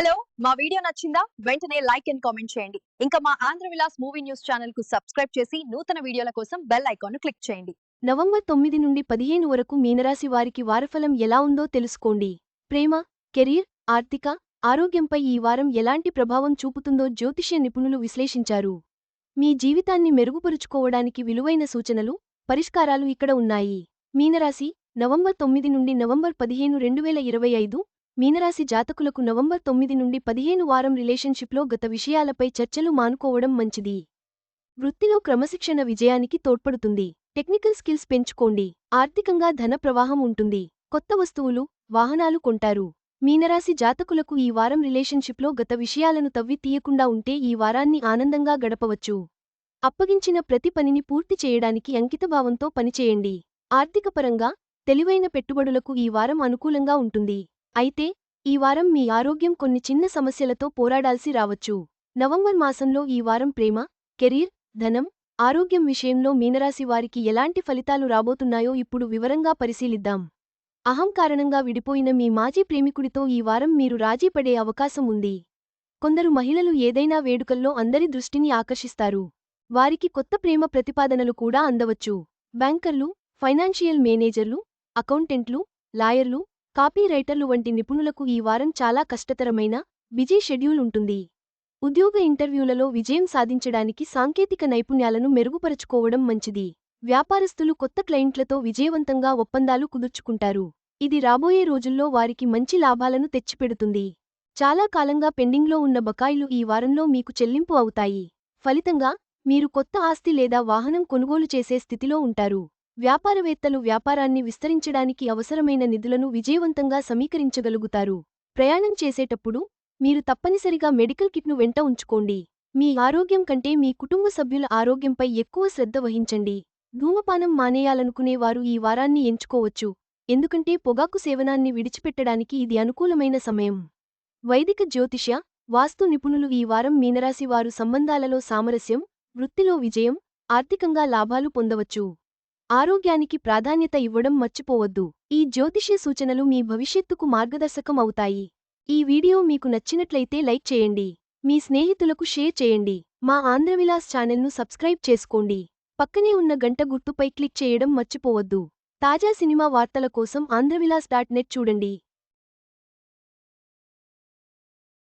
Hello మా video నచ్చిందా వెంటనే లైక్ అండ్ కామెంట్ చేయండి. ఇంకా మా Andhra Vilas movie news channel కు సబ్స్క్రైబ్ చేసి నూతన వీడియోల కోసం బెల్ ఐకాన్ ను క్లిక్ చేయండి. నవంబర్ 9 నుండి 15 వరకు మీనరాశి వారికి వారఫలం ఎలా ఉందో తెలుసుకోండి. ప్రేమ, కెరీర్, ఆర్థిక, ఆరోగ్యంపై ఈ వారం ఎలాంటి ప్రభావం చూపుతుందో జ్యోతిష్య నిపుణులు విశ్లేషించారు. మీ జీవితాన్ని మెరుగుపరుచుకోవడానికి విలువైన సూచనలు, పరిష్కారాలు ఇక్కడ ఉన్నాయి. మీనరాశి, నవంబర్ 9 నుండి నవంబర్ 15, 2025. మీనరాశి జాతకులకు నవంబర్ 9 నుండి 15 వారం రిలేషన్షిప్లో గత విషయాలపై చర్చలు మానుకోవడం మంచిది. వృత్తిలో క్రమశిక్షణ విజయానికి తోడ్పడుతుంది. టెక్నికల్ స్కిల్స్ పెంచుకోండి. ఆర్థికంగా ధన ప్రవాహం ఉంటుంది. కొత్త వస్తువులు, వాహనాలు కొంటారు. మీనరాశి జాతకులకు ఈ వారం రిలేషన్షిప్లో గత విషయాలను తవ్వి తీయకుండా ఉంటే ఈ వారాన్ని ఆనందంగా గడపవచ్చు. అప్పగించిన ప్రతి పనిని పూర్తి చేయడానికి అంకితభావంతో పనిచేయండి. ఆర్థికపరంగా తెలివైన పెట్టుబడులకు ఈ వారం అనుకూలంగా ఉంటుంది. అయితే ఈ వారం మీ ఆరోగ్యం కొన్ని చిన్న సమస్యలతో పోరాడాల్సి రావచ్చు. నవంబర్ మాసంలో ఈ వారం ప్రేమ, కెరీర్, ధనం, ఆరోగ్యం విషయంలో మీనరాశి వారికి ఎలాంటి ఫలితాలు రాబోతున్నాయో ఇప్పుడు వివరంగా పరిశీలిద్దాం. అహం కారణంగా విడిపోయిన మీ మాజీ ప్రేమికుడితో ఈ వారం మీరు రాజీ పడే అవకాశం ఉంది. కొందరు మహిళలు ఏదైనా వేడుకల్లో అందరి దృష్టిని ఆకర్షిస్తారు. వారికి కొత్త ప్రేమ ప్రతిపాదనలు కూడా అందవచ్చు. బ్యాంకర్లు, ఫైనాన్షియల్ మేనేజర్లు, అకౌంటెంట్లు, లాయర్లు, కాపీ రైటర్లు వంటి నిపుణులకు ఈ వారం చాలా కష్టతరమైన, బిజీ షెడ్యూల్ ఉంటుంది. ఉద్యోగ ఇంటర్వ్యూలలో విజయం సాధించడానికి సాంకేతిక నైపుణ్యాలను మెరుగుపరచుకోవడం మంచిది. వ్యాపారస్తులు కొత్త క్లయింట్లతో విజయవంతంగా ఒప్పందాలు కుదుర్చుకుంటారు. ఇది రాబోయే రోజుల్లో వారికి మంచి లాభాలను తెచ్చిపెడుతుంది. చాలా కాలంగా పెండింగ్లో ఉన్న బకాయిలు ఈ వారంలో మీకు చెల్లింపు అవుతాయి. ఫలితంగా మీరు కొత్త ఆస్తి లేదా వాహనం కొనుగోలు చేసే స్థితిలో ఉంటారు. వ్యాపారవేత్తలు వ్యాపారాన్ని విస్తరించడానికి అవసరమైన నిధులను విజయవంతంగా సమీకరించగలుగుతారు. ప్రయాణం చేసేటప్పుడు మీరు తప్పనిసరిగా మెడికల్ కిట్ను వెంట ఉంచుకోండి. మీ ఆరోగ్యం కంటే మీ కుటుంబ సభ్యుల ఆరోగ్యంపై ఎక్కువ శ్రద్ధ వహించండి. ధూమపానం మానేయాలనుకునే వారు ఈ వారాన్ని ఎంచుకోవచ్చు, ఎందుకంటే పొగాకు సేవనాన్ని విడిచిపెట్టడానికి ఇది అనుకూలమైన సమయం. వైదిక జ్యోతిష్య, వాస్తు నిపుణులు ఈ వారం మీనరాశి వారు సంబంధాలలో సామరస్యం, వృత్తిలో విజయం, ఆర్థికంగా లాభాలు పొందవచ్చు. ఆరోగ్యానికి ప్రాధాన్యత ఇవ్వడం మర్చిపోవద్దు. ఈ జ్యోతిష్య సూచనలు మీ భవిష్యత్తుకు మార్గదర్శకం అవుతాయి. ఈ వీడియో మీకు నచ్చినట్లయితే లైక్ చేయండి. మీ స్నేహితులకు షేర్ చేయండి. మా ఆంధ్రవిలాస్ ఛానల్ను సబ్స్క్రైబ్ చేసుకోండి. పక్కనే ఉన్న గంట గుర్తుపై క్లిక్ చేయడం మర్చిపోవద్దు. తాజా సినిమా వార్తల కోసం ఆంధ్రవిలాస్.net చూడండి.